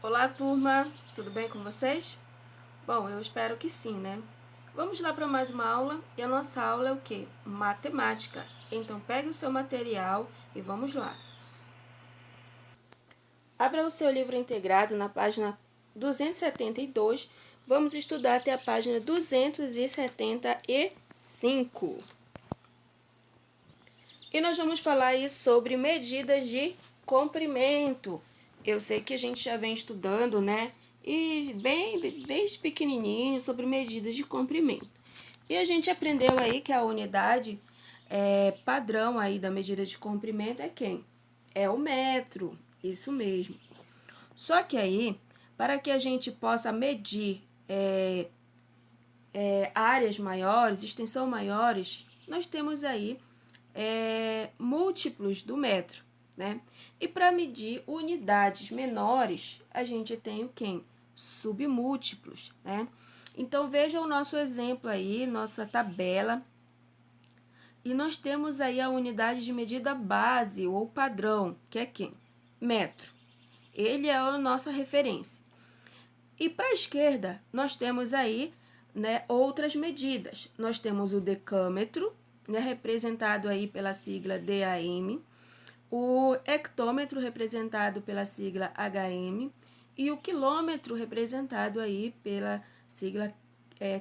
Olá, turma! Tudo bem com vocês? Bom, eu espero que sim, né? Vamos lá para mais uma aula, e a nossa aula é o quê? Matemática. Então, pegue o seu material e vamos lá. Abra o seu livro integrado na página 272. Vamos estudar até a página 275. E nós vamos falar aí sobre medidas de comprimento. Eu sei que a gente já vem estudando, né? E bem desde pequenininho sobre medidas de comprimento. E a gente aprendeu aí que a unidade padrão aí da medida de comprimento é quem? É o metro, isso mesmo. Só que aí, para que a gente possa medir áreas maiores, extensão maiores, nós temos aí múltiplos do metro, né? E para medir unidades menores, a gente tem o quê? Submúltiplos, né? Então, veja o nosso exemplo aí, nossa tabela. E nós temos aí a unidade de medida base ou padrão, que é quem? Metro. Ele é a nossa referência. E para a esquerda, nós temos aí, né, outras medidas. Nós temos o decâmetro, né, representado aí pela sigla DAM, o hectômetro representado pela sigla HM e o quilômetro representado aí pela sigla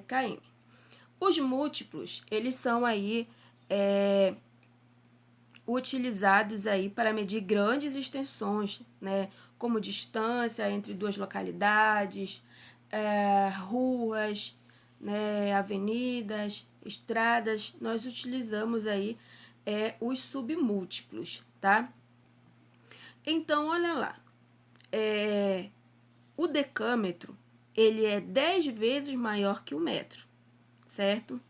KM. Os múltiplos, eles são aí utilizados aí para medir grandes extensões, né, como distância entre duas localidades, ruas, né, avenidas, estradas. Nós utilizamos aí os submúltiplos, tá? Então, olha lá, o decâmetro, ele é 10 vezes maior que o metro, certo?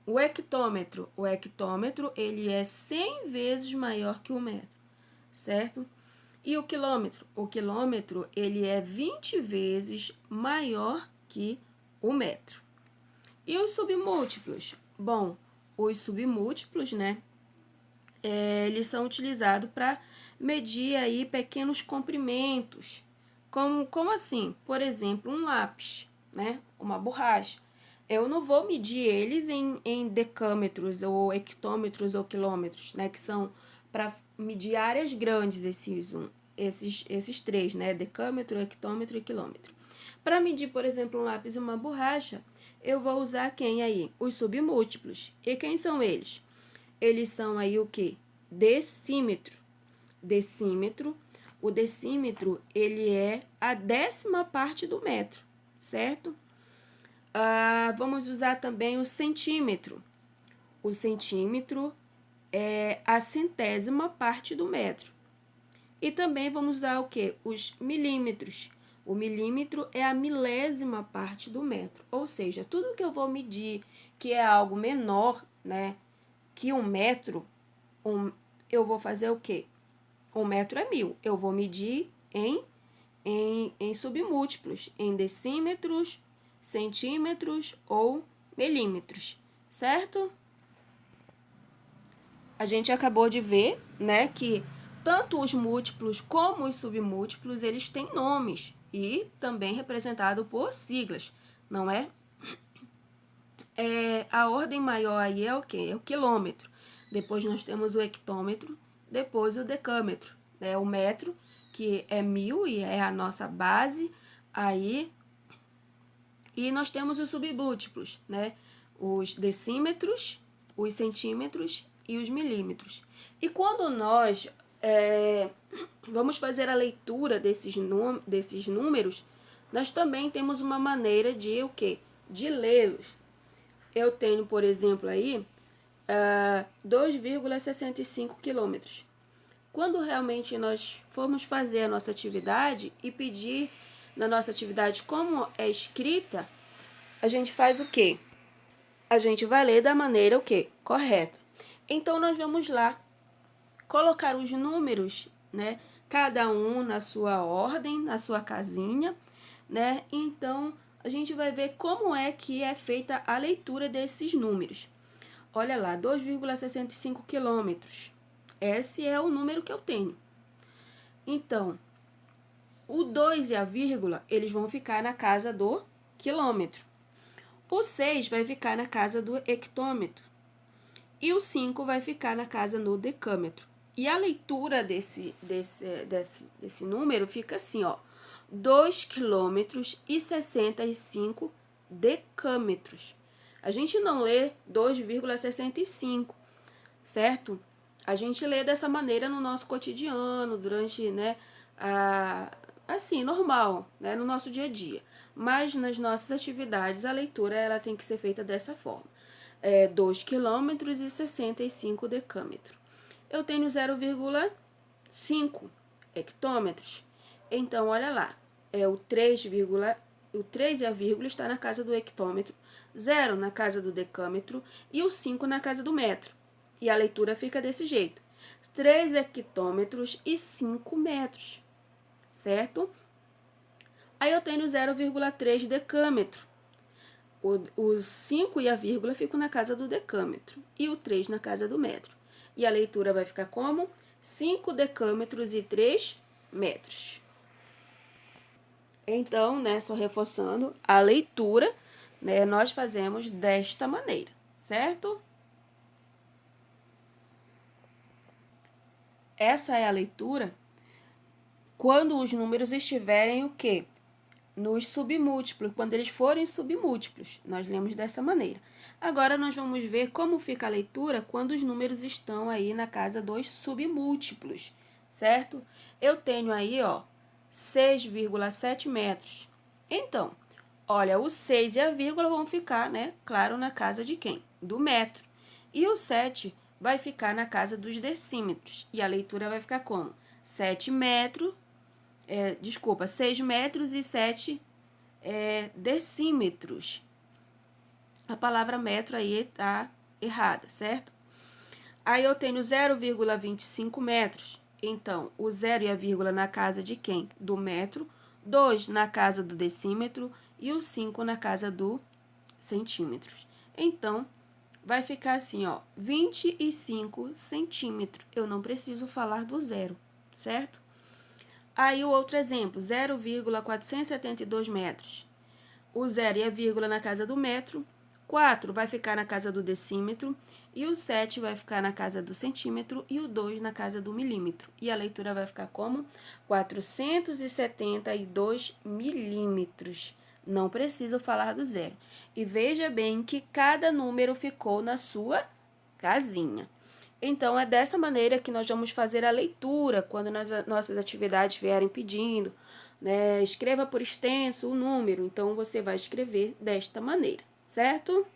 O hectômetro, ele é 100 vezes maior que o metro, certo? E o quilômetro, ele é 20 vezes maior que o metro. E os submúltiplos? Bom, os submúltiplos, né, eles são utilizados para medir aí pequenos comprimentos. Como assim? Por exemplo, um lápis, né, uma borracha. Eu não vou medir eles em decâmetros, ou hectômetros, ou quilômetros, né? Que são para medir áreas grandes, esses três, né? Decâmetro, hectômetro e quilômetro. Para medir, por exemplo, um lápis e uma borracha, eu vou usar quem aí? Os submúltiplos. E quem são eles? Eles são aí o quê? Decímetro. O decímetro, ele é a 10ª parte do metro, certo? Vamos usar também o centímetro. O centímetro é a 100ª parte do metro. E também vamos usar o quê? Os milímetros. O milímetro é a 1000ª parte do metro. Ou seja, tudo que eu vou medir que é algo menor, né, que um metro, eu vou fazer o quê? 1 metro é 1000. Eu vou medir em submúltiplos, em decímetros, centímetros ou milímetros, certo? A gente acabou de ver, né, que tanto os múltiplos como os submúltiplos, eles têm nomes e também representado por siglas, não é? A ordem maior aí é o quê? É o quilômetro. Depois nós temos o hectômetro, depois o decâmetro, né? O metro, que é 1000 e é a nossa base aí. E nós temos os submúltiplos, né? Os decímetros, os centímetros e os milímetros. E quando nós vamos fazer a leitura desses números, nós também temos uma maneira de o quê? De lê-los. Eu tenho, por exemplo, aí 2,65 quilômetros. Quando realmente nós formos fazer a nossa atividade e pedir na nossa atividade como é escrita, a gente faz o quê? A gente vai ler da maneira o quê? Correta. Então, nós vamos lá colocar os números, né? Cada um na sua ordem, na sua casinha, né? Então, a gente vai ver como é que é feita a leitura desses números. Olha lá, 2,65 quilômetros. Esse é o número que eu tenho. Então, O 2 e a vírgula, eles vão ficar na casa do quilômetro. O 6 vai ficar na casa do hectômetro. E o 5 vai ficar na casa no decâmetro. E a leitura desse número fica assim, ó. 2 quilômetros e 65 decâmetros. A gente não lê 2,65, certo? A gente lê dessa maneira no nosso cotidiano, durante, né, assim, normal, né, no nosso dia a dia. Mas nas nossas atividades, a leitura ela tem que ser feita dessa forma. 2 quilômetros e 65 decâmetros. Eu tenho 0,5 hectômetros. Então, olha lá, o 3 e a vírgula está na casa do hectômetro, 0 na casa do decâmetro e o 5 na casa do metro. E a leitura fica desse jeito. 3 hectômetros e 5 metros, certo? Aí eu tenho 0,3 decâmetro. Os 5 e a vírgula ficam na casa do decâmetro e o 3 na casa do metro. E a leitura vai ficar como? 5 decâmetros e 3 metros. Então, né, só reforçando, a leitura, né, nós fazemos desta maneira, certo? Essa é a leitura quando os números estiverem o quê? Nos submúltiplos, quando eles forem submúltiplos, nós lemos dessa maneira. Agora, nós vamos ver como fica a leitura quando os números estão aí na casa dos submúltiplos, certo? Eu tenho aí, ó, 6,7 metros. Então, olha, o 6 e a vírgula vão ficar, né, claro, na casa de quem? Do metro. E o 7 vai ficar na casa dos decímetros. E a leitura vai ficar como? 6 metros e 7 decímetros. A palavra metro aí tá errada, certo? Aí eu tenho 0,25 metros. Então, o 0 e a vírgula na casa de quem? Do metro. 2 na casa do decímetro e o 5 na casa do centímetros. Então, vai ficar assim, ó, 25 centímetros. Eu não preciso falar do zero, certo? Aí o outro exemplo, 0,472 metros. O 0 e a vírgula na casa do metro, 4 vai ficar na casa do decímetro, e o 7 vai ficar na casa do centímetro, e o 2 na casa do milímetro. E a leitura vai ficar como? 472 milímetros. Não preciso falar do zero. E veja bem que cada número ficou na sua casinha. Então, é dessa maneira que nós vamos fazer a leitura quando nossas atividades vierem pedindo, né? Escreva por extenso o número. Então, você vai escrever desta maneira, certo?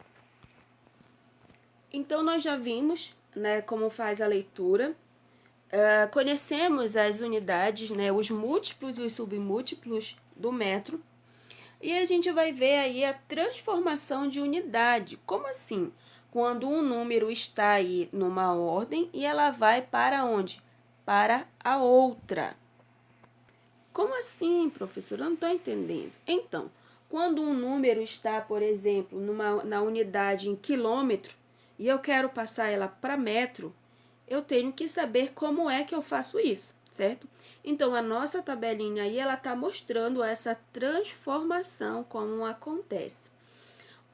Então, nós já vimos, né, como faz a leitura. Conhecemos as unidades, né, os múltiplos e os submúltiplos do metro. E a gente vai ver aí a transformação de unidade. Como assim? Quando um número está aí numa ordem e ela vai para onde? Para a outra. Como assim, professora? Eu não estou entendendo. Então, quando um número está, por exemplo, na unidade em quilômetro e eu quero passar ela para metro, eu tenho que saber como é que eu faço isso, certo? Então, a nossa tabelinha aí, ela está mostrando essa transformação, como acontece.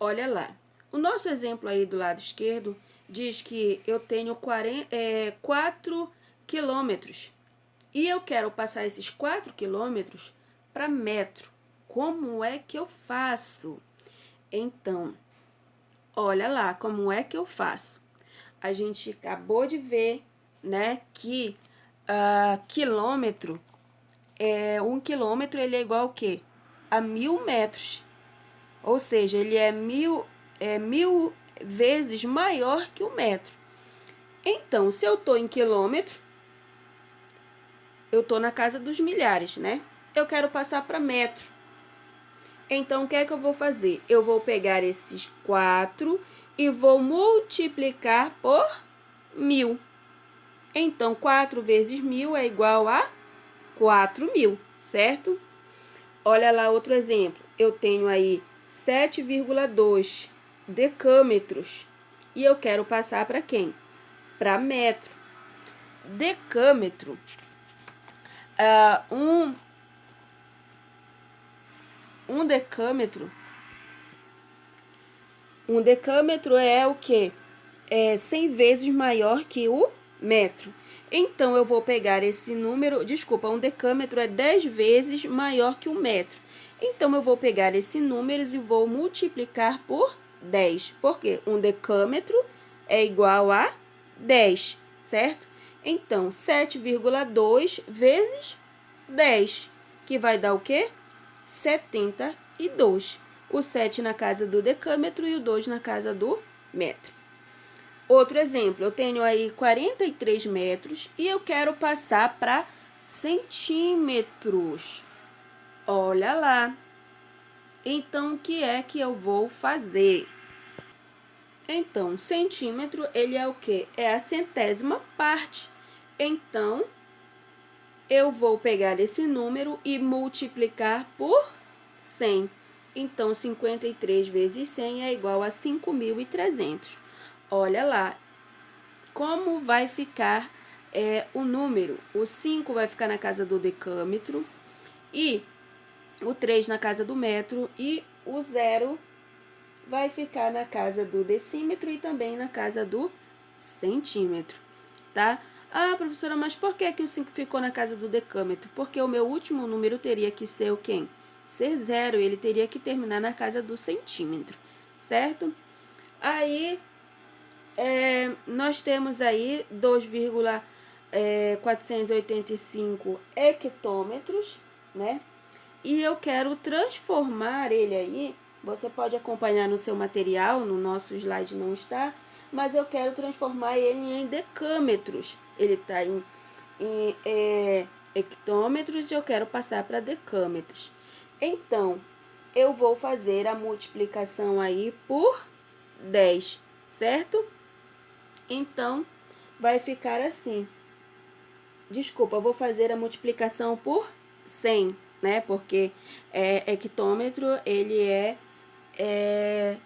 Olha lá, o nosso exemplo aí do lado esquerdo diz que eu tenho 4 quilômetros e eu quero passar esses 4 quilômetros para metro. Como é que eu faço? Então, olha lá como é que eu faço. A gente acabou de ver, né, que quilômetro, 1 quilômetro ele é igual ao quê? A 1.000 metros. Ou seja, ele é mil vezes maior que o metro. Então, se eu estou em quilômetro, eu estou na casa dos milhares, né? Eu quero passar para metro. Então, o que é que eu vou fazer? Eu vou pegar esses 4 e vou multiplicar por 1.000. Então, 4 vezes 1.000 é igual a 4.000, certo? Olha lá outro exemplo. Eu tenho aí 7,2 decâmetros e eu quero passar para quem? Para metro. Decâmetro, um decâmetro é o quê? É 100 vezes maior que o metro. Então, eu vou pegar esse número, desculpa, um decâmetro é 10 vezes maior que um metro. Então, eu vou pegar esse número e vou multiplicar por 10. Por quê? Um decâmetro é igual a 10, certo? Então, 7,2 vezes 10, que vai dar o quê? 72. O 7 na casa do decâmetro e o 2 na casa do metro. Outro exemplo, eu tenho aí 43 metros e eu quero passar para centímetros. Olha lá. Então, o que é que eu vou fazer? Então, centímetro, ele é o quê? É a centésima parte. Então, eu vou pegar esse número e multiplicar por 100. Então, 53 vezes 100 é igual a 5.300. Olha lá como vai ficar o número. O 5 vai ficar na casa do decâmetro e o 3 na casa do metro e o 0 vai ficar na casa do decímetro e também na casa do centímetro, tá? Ah, professora, mas por que que o 5 ficou na casa do decâmetro? Porque o meu último número teria que ser o quê? Ser 0, ele teria que terminar na casa do centímetro, certo? Aí, nós temos aí 2,485 hectômetros, né? E eu quero transformar ele aí, você pode acompanhar no seu material, no nosso slide não está, mas eu quero transformar ele em decâmetros. Ele está em hectômetros e eu quero passar para decâmetros. Então, eu vou fazer a multiplicação aí por 10, certo? Então, vai ficar assim. Desculpa, eu vou fazer a multiplicação por 100, né? Porque hectômetro, ele é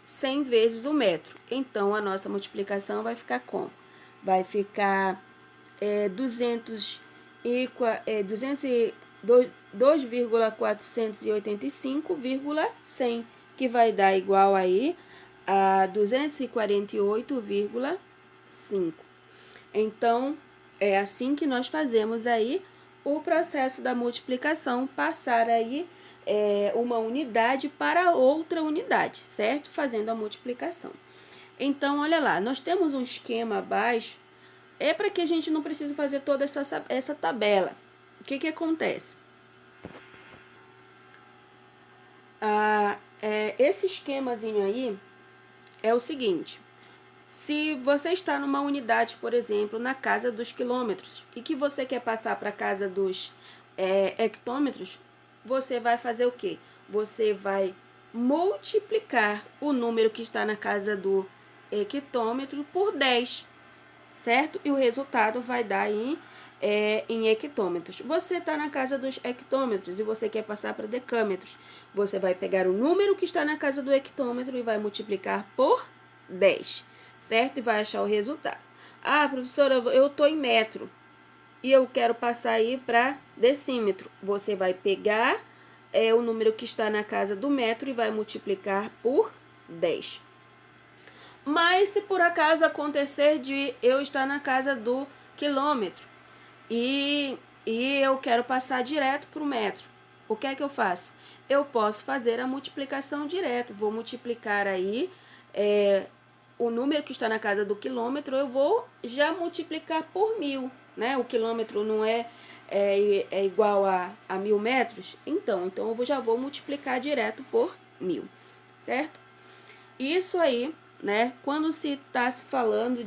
100 vezes o metro. Então, a nossa multiplicação vai ficar como? Vai ficar 2,485,100, que vai dar igual aí a 248,5. Então, é assim que nós fazemos aí o processo da multiplicação, passar aí uma unidade para outra unidade, certo? Fazendo a multiplicação. Então, olha lá, nós temos um esquema abaixo, para que a gente não precise fazer toda essa tabela. O que que acontece? Esse esquemazinho aí é o seguinte: se você está numa unidade, por exemplo, na casa dos quilômetros, e que você quer passar para a casa dos hectômetros, você vai fazer o quê? Você vai multiplicar o número que está na casa do hectômetro por 10, certo? E o resultado vai dar em hectômetros. Você está na casa dos hectômetros e você quer passar para decâmetros. Você vai pegar o número que está na casa do hectômetro e vai multiplicar por 10, certo? E vai achar o resultado. Ah, professora, eu estou em metro e eu quero passar aí para decímetro. Você vai pegar o número que está na casa do metro e vai multiplicar por 10. Mas se por acaso acontecer de eu estar na casa do quilômetro e eu quero passar direto para o metro, o que é que eu faço? Eu posso fazer a multiplicação direto. Vou multiplicar aí o número que está na casa do quilômetro, eu vou já multiplicar por 1000, né? O quilômetro não é igual a 1000 metros, então eu já vou multiplicar direto por 1000, certo? Isso aí, né? Quando se está se falando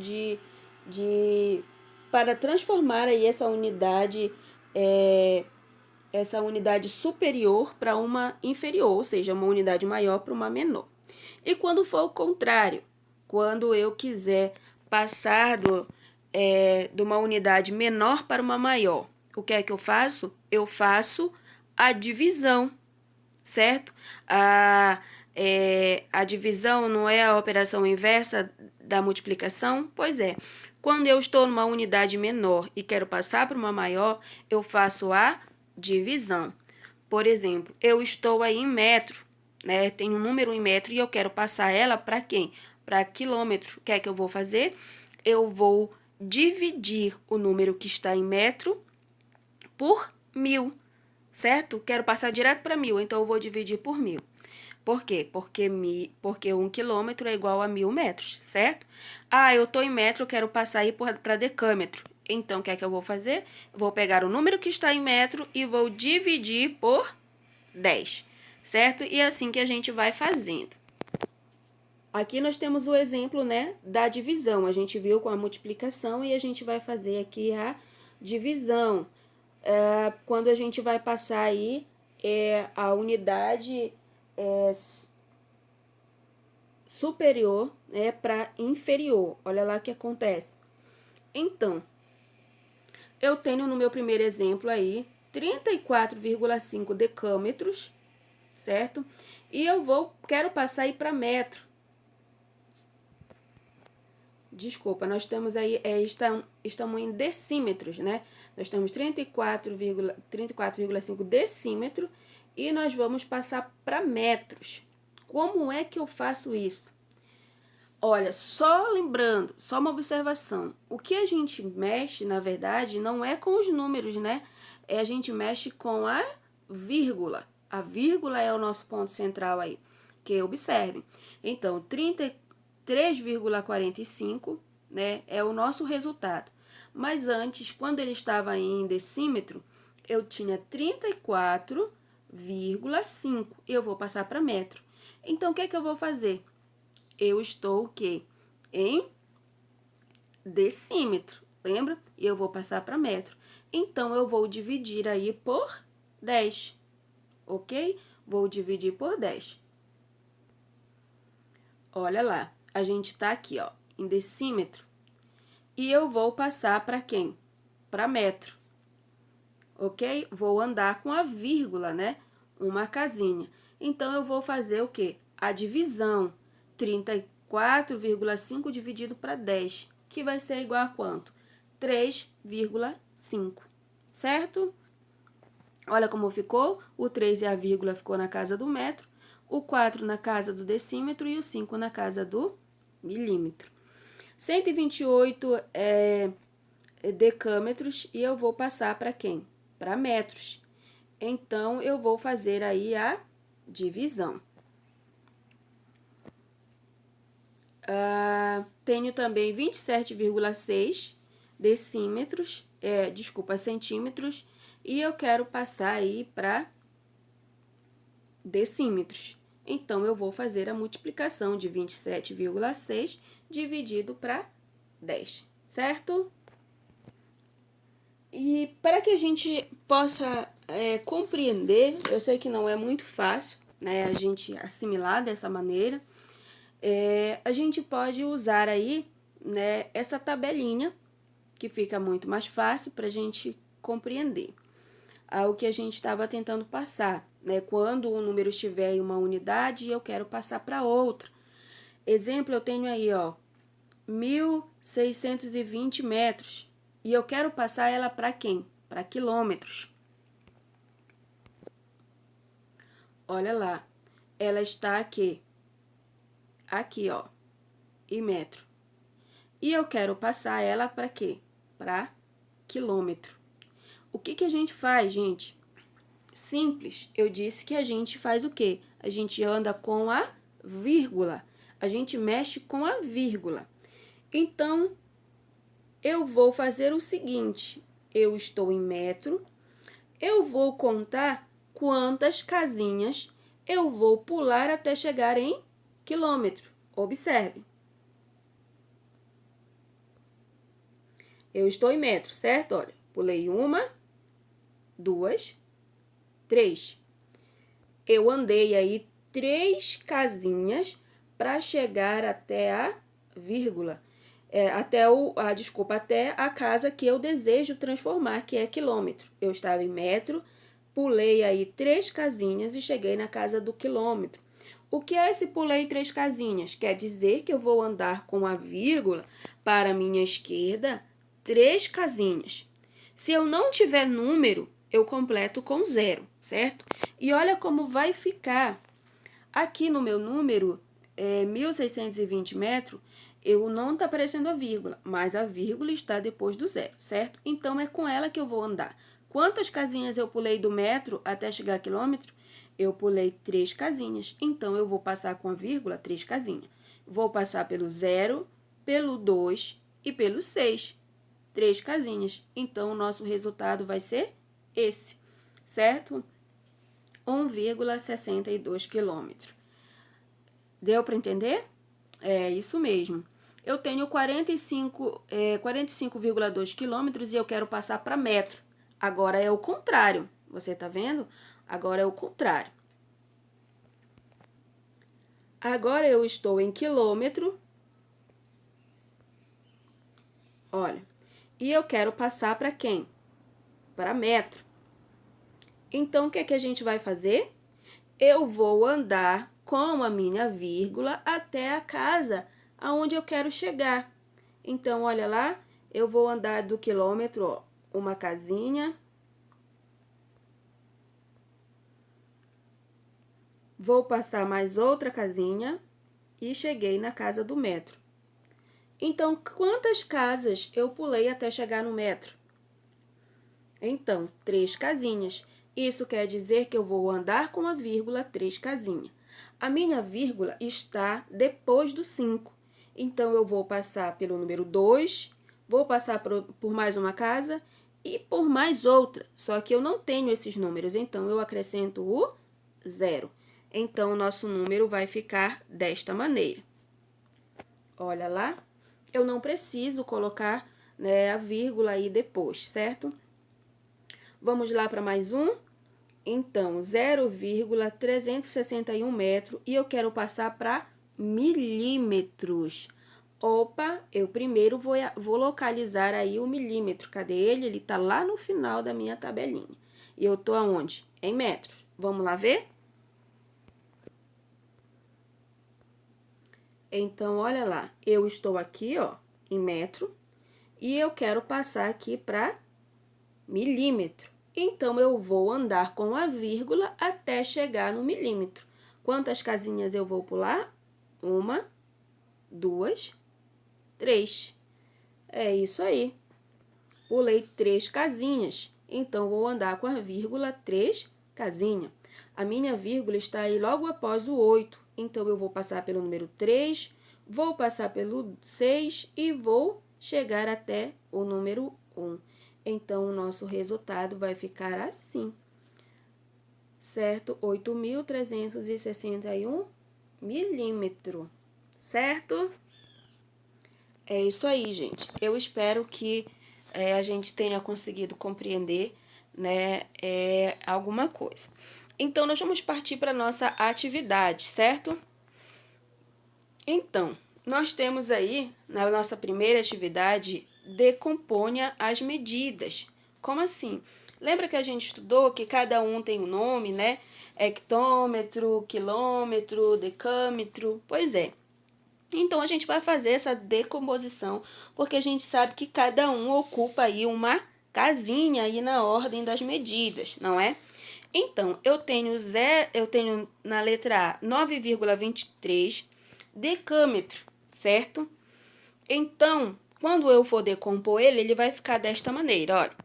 para transformar aí essa unidade superior para uma inferior, ou seja, uma unidade maior para uma menor. E quando for o contrário, quando eu quiser passar de uma unidade menor para uma maior, o que é que eu faço? Eu faço a divisão, certo? A divisão não é a operação inversa da multiplicação? Pois é. Quando eu estou numa unidade menor e quero passar para uma maior, eu faço a divisão. Por exemplo, eu estou aí em metro né? Tem um número em metro e eu quero passar ela para quem? Para quilômetro. O que é que eu vou fazer? Eu vou dividir o número que está em metro por 1000, certo? Quero passar direto para 1000, então eu vou dividir por 1000. Por quê? Porque 1 quilômetro é igual a 1000 metros, certo? Ah, eu tô em metro, eu quero passar aí para decâmetro. Então, o que é que eu vou fazer? Eu vou pegar o número que está em metro e vou dividir por 10, certo? E é assim que a gente vai fazendo. Aqui nós temos o exemplo, né, da divisão. A gente viu com a multiplicação e a gente vai fazer aqui a divisão. Quando a gente vai passar aí a unidade superior, né, para inferior. Olha lá o que acontece. Então, eu tenho no meu primeiro exemplo aí 34,5 decâmetros, certo? E quero passar aí para metro. Desculpa, nós temos aí, estamos em decímetros, né? Nós temos 34,5 decímetro e nós vamos passar para metros. Como é que eu faço isso? Olha, só lembrando, só uma observação. O que a gente mexe, na verdade, não é com os números, né? A gente mexe com a vírgula. A vírgula é o nosso ponto central aí. Que observem. Então, 33,45, né, é o nosso resultado. Mas antes, quando ele estava em decímetro, eu tinha 34,5. Eu vou passar para metro. Então, o que é que eu vou fazer? Eu estou o quê? Em decímetro, lembra? E eu vou passar para metro. Então, eu vou dividir aí por 10, ok? Vou dividir por 10. Olha lá, a gente tá aqui, ó, em decímetro. E eu vou passar para quem? Para metro, ok? Vou andar com a vírgula, né? Uma casinha. Então, eu vou fazer o quê? A divisão. 34,5 dividido para 10, que vai ser igual a quanto? 3,5, certo? Olha como ficou. O 3 e a vírgula ficou na casa do metro, o 4 na casa do decímetro e o 5 na casa do milímetro. 128 decâmetros e eu vou passar para quem? Para metros. Então, eu vou fazer aí a divisão. Tenho também 27,6 decímetros, centímetros, e eu quero passar aí para decímetros. Então, eu vou fazer a multiplicação de 27,6 dividido para 10, certo? E para que a gente possa compreender, eu sei que não é muito fácil, né, a gente assimilar dessa maneira, a gente pode usar aí, né, essa tabelinha, que fica muito mais fácil para a gente compreender o que a gente estava tentando passar, né? Quando o número estiver em uma unidade e eu quero passar para outra. Exemplo, eu tenho aí, ó, 1.620 metros e eu quero passar ela para quem? Para quilômetros. Olha lá, ela está aqui. Aqui, ó, em metro. E eu quero passar ela para quê? Para quilômetro. O que a gente faz, gente? Simples. Eu disse que a gente faz o quê? A gente anda com a vírgula. A gente mexe com a vírgula. Então, eu vou fazer o seguinte. Eu estou em metro. Eu vou contar quantas casinhas eu vou pular até chegar em quilômetro. Observe. Eu estou em metro, certo? Olha, pulei 1, 2, 3. Eu andei aí 3 casinhas para chegar até a vírgula. Até a casa que eu desejo transformar, que é quilômetro. Eu estava em metro, pulei aí 3 casinhas e cheguei na casa do quilômetro. O que é esse pulei 3 casinhas? Quer dizer que eu vou andar com a vírgula para a minha esquerda 3 casinhas. Se eu não tiver número, eu completo com 0, certo? E olha como vai ficar Aqui no meu número, 1.620 metros, eu não está aparecendo a vírgula, mas a vírgula está depois do zero, certo? Então, é com ela que eu vou andar. Quantas casinhas eu pulei do metro até chegar a quilômetro? Eu pulei 3 casinhas. Então, eu vou passar com a vírgula 3 casinhas. Vou passar pelo 0, pelo 2 e pelo 6. 3 casinhas. Então, o nosso resultado vai ser esse, certo? 1,62 quilômetros. Deu para entender? É isso mesmo. Eu tenho 45,2 quilômetros e eu quero passar para metro. Agora é o contrário. Você tá vendo? Agora é o contrário. Agora eu estou em quilômetro. Olha. E eu quero passar para quem? Para metro. Então, o que é que a gente vai fazer? Eu vou andar com a minha vírgula até a casa aonde eu quero chegar. Então, olha lá, eu vou andar do quilômetro, ó, uma casinha. Vou passar mais outra casinha e cheguei na casa do metro. Então, quantas casas eu pulei até chegar no metro? Então, 3 casinhas. Isso quer dizer que eu vou andar com a vírgula 3 casinhas. A minha vírgula está depois do 5. Então, eu vou passar pelo número 2, vou passar por mais uma casa e por mais outra. Só que eu não tenho esses números, então eu acrescento o 0. Então, o nosso número vai ficar desta maneira. Olha lá, eu não preciso colocar, né, a vírgula aí depois, certo? Vamos lá para mais um? Então, 0,361 metros e eu quero passar para milímetros. Opa, eu primeiro vou localizar aí o milímetro. Cadê ele? Ele tá lá no final da minha tabelinha. E eu tô aonde? Em metros. Vamos lá ver? Então, olha lá, eu estou aqui, ó, em metro, e eu quero passar aqui para milímetro. Então, eu vou andar com a vírgula até chegar no milímetro. Quantas casinhas eu vou pular? 1, 2, 3. É isso aí. Pulei 3 casinhas. Então, vou andar com a vírgula 3 casinha. A minha vírgula está aí logo após o 8. Então, eu vou passar pelo número 3, vou passar pelo 6 e vou chegar até o número 1. Então, o nosso resultado vai ficar assim, certo? 8.361 milímetros, certo? É isso aí, gente. Eu espero que a gente tenha conseguido compreender, né, alguma coisa. Então, nós vamos partir para a nossa atividade, certo? Então, nós temos aí, na nossa primeira atividade, decomponha as medidas. Como assim? Lembra que a gente estudou que cada um tem um nome, né? Hectômetro, quilômetro, decâmetro. Pois é. Então, a gente vai fazer essa decomposição, porque a gente sabe que cada um ocupa aí uma casinha aí na ordem das medidas, não é? Então, eu tenho na letra A 9,23 decâmetro, certo? Então, quando eu for decompor ele, ele vai ficar desta maneira, olha.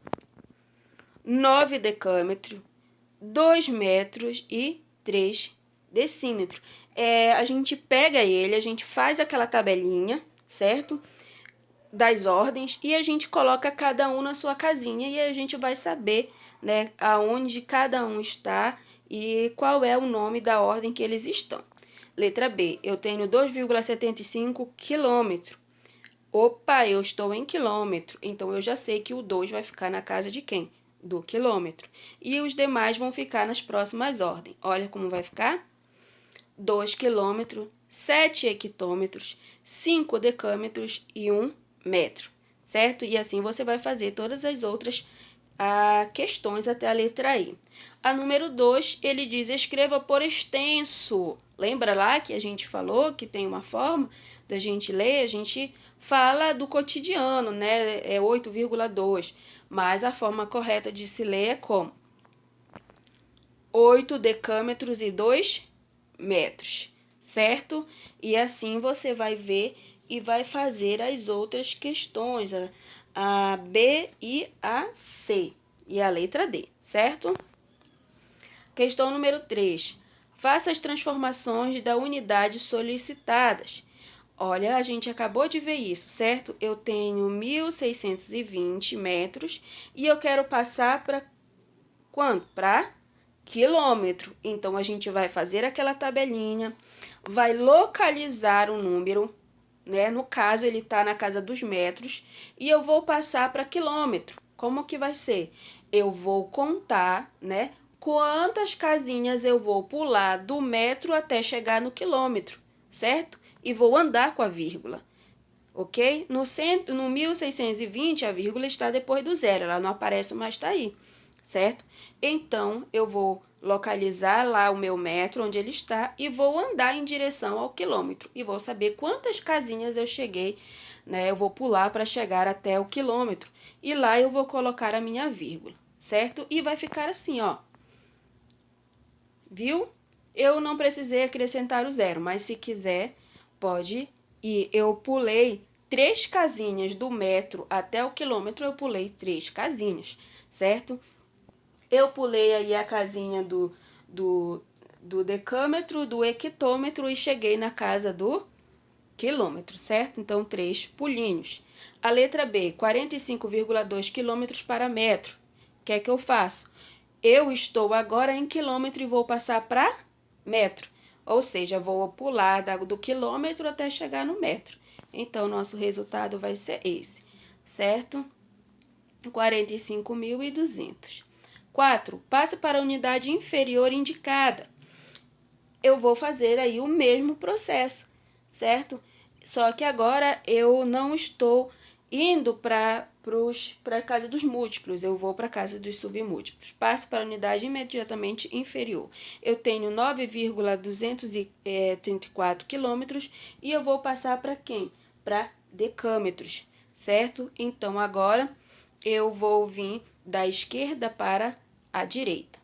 9 decâmetro, 2 metros e 3 decímetros. A gente pega ele, a gente faz aquela tabelinha, certo? Das ordens e a gente coloca cada um na sua casinha e a gente vai saber, né, aonde cada um está e qual é o nome da ordem que eles estão. Letra B, eu tenho 2,75 quilômetro. Opa, eu estou em quilômetro, então eu já sei que o 2 vai ficar na casa de quem? Do quilômetro. E os demais vão ficar nas próximas ordens. Olha como vai ficar. 2 quilômetros, 7 hectômetros, 5 decâmetros e 1 metro, certo? E assim você vai fazer todas as outras questões até a letra I. A número 2, ele diz, escreva por extenso. Lembra lá que a gente falou que tem uma forma da gente ler? A gente fala do cotidiano, né? É 8,2, mas a forma correta de se ler é como? 8 decâmetros e 2 metros, certo? E assim você vai ver e vai fazer as outras questões, a B e a C, e a letra D, certo? Questão número 3. Faça as transformações da unidade solicitadas. Olha, a gente acabou de ver isso, certo? Eu tenho 1.620 metros e eu quero passar para quanto? Para quilômetro. Então, a gente vai fazer aquela tabelinha, vai localizar o número, né? No caso, ele está na casa dos metros e eu vou passar para quilômetro. Como que vai ser? Eu vou contar, né? Quantas casinhas eu vou pular do metro até chegar no quilômetro, certo? E vou andar com a vírgula, ok? No 1620, a vírgula está depois do zero, ela não aparece, mas está aí, certo? Então, eu vou localizar lá o meu metro, onde ele está, e vou andar em direção ao quilômetro. E vou saber quantas casinhas eu cheguei, né? Eu vou pular para chegar até o quilômetro. E lá eu vou colocar a minha vírgula, certo? E vai ficar assim, ó. Viu? Eu não precisei acrescentar o zero, mas se quiser, pode. E eu pulei 3 casinhas do metro até o quilômetro, eu pulei 3 casinhas, certo? Eu pulei aí a casinha do decâmetro, do hectômetro e cheguei na casa do quilômetro, certo? Então, 3 pulinhos. A letra B, 45,2 quilômetros para metro. O que é que eu faço? Eu estou agora em quilômetro e vou passar para metro. Ou seja, vou pular do quilômetro até chegar no metro. Então, nosso resultado vai ser esse, certo? 45.200. 4. Passe para a unidade inferior indicada. Eu vou fazer aí o mesmo processo, certo? Só que agora eu não estou indo para a casa dos múltiplos, eu vou para a casa dos submúltiplos. Passe para a unidade imediatamente inferior. Eu tenho 9,234 quilômetros e eu vou passar para quem? Para decâmetros, certo? Então, agora eu vou vir da esquerda para a direita.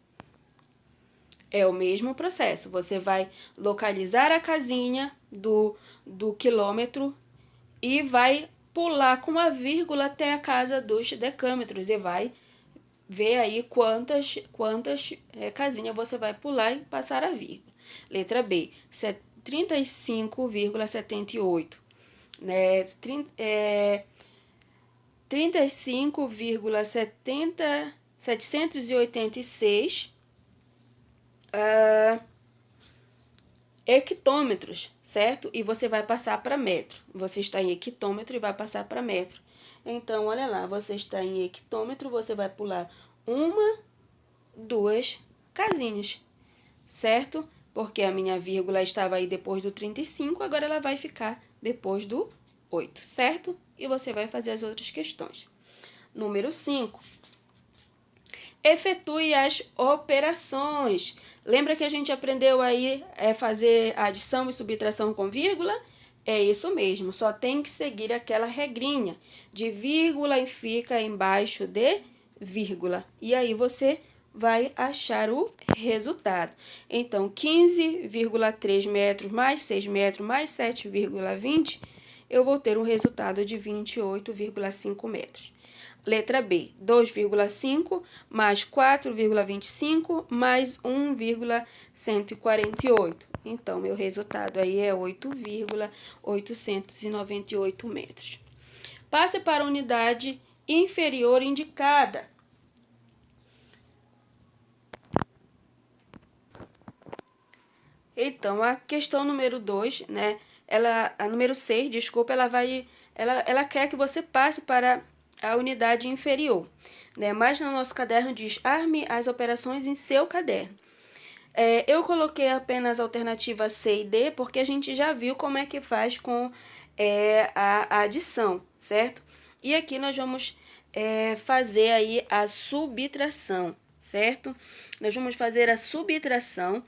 É o mesmo processo. Você vai localizar a casinha do quilômetro e vai pular com a vírgula até a casa dos decâmetros e vai ver aí quantas casinhas você vai pular e passar a vírgula. Letra B, 35,78, né? 35,786 hectômetros, certo? E você vai passar para metro. Você está em hectômetro e vai passar para metro. Então, olha lá, você está em hectômetro, você vai pular 1, 2 casinhas, certo? Porque a minha vírgula estava aí depois do 35, agora ela vai ficar depois do 8, certo? E você vai fazer as outras questões. Número 5. Efetue as operações. Lembra que a gente aprendeu aí fazer adição e subtração com vírgula? É isso mesmo, só tem que seguir aquela regrinha de vírgula e fica embaixo de vírgula. E aí você vai achar o resultado. Então, 15,3 metros mais 6 metros mais 7,20, eu vou ter um resultado de 28,5 metros. Letra B, 2,5 mais 4,25 mais 1,148. Então, meu resultado aí é 8,898 metros. Passe para a unidade inferior indicada. Então, a questão número 2, né? A número 6, desculpa, ela quer que você passe para a unidade inferior, né? Mas no nosso caderno diz: arme as operações em seu caderno. Eu coloquei apenas a alternativa C e D porque a gente já viu como é que faz com a adição, certo? E aqui nós vamos fazer aí a subtração, certo? Nós vamos fazer a subtração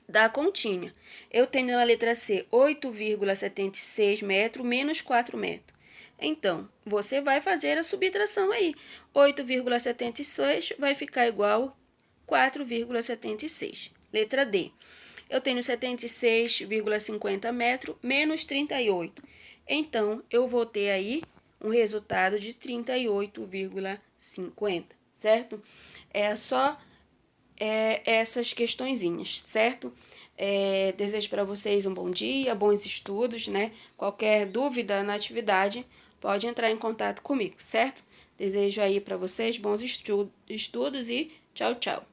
da continha. Eu tenho na letra C 8,76 metros menos 4 metros. Então, você vai fazer a subtração aí. 8,76 vai ficar igual 4,76. Letra D. eu tenho 76,50 metros menos 38. Então, eu vou ter aí um resultado de 38,50, certo? É só essas questõezinhas, certo? Desejo para vocês um bom dia, bons estudos, né? Qualquer dúvida na atividade, pode entrar em contato comigo, certo? Desejo aí para vocês bons estudos e tchau, tchau.